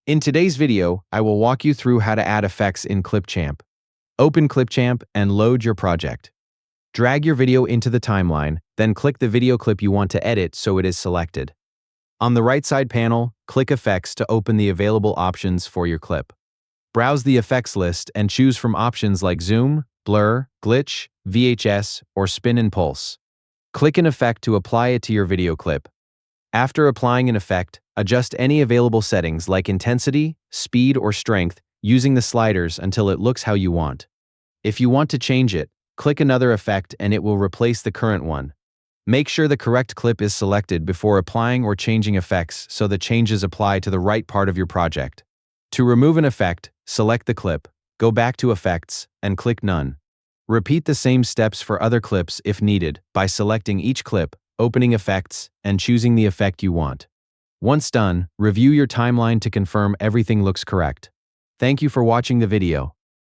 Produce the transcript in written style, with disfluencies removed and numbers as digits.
In today's video, I will walk you through how to add effects in Clipchamp. Open Clipchamp and load your project. Drag your video into the timeline, then click the video clip you want to edit so it is selected. On the right side panel, click Effects to open the available options for your clip. Browse the effects list and choose from options like Zoom, Blur, Glitch, VHS, or Spin and Pulse. Click an effect to apply it to your video clip. After applying an effect, adjust any available settings like intensity, speed, or strength using the sliders until it looks how you want. If you want to change it, click another effect and it will replace the current one. Make sure the correct clip is selected before applying or changing effects so the changes apply to the right part of your project. To remove an effect, select the clip, go back to Effects, and click None. Repeat the same steps for other clips if needed by selecting each clip, opening Effects, and choosing the effect you want. Once done, review your timeline to confirm everything looks correct. Thank you for watching the video.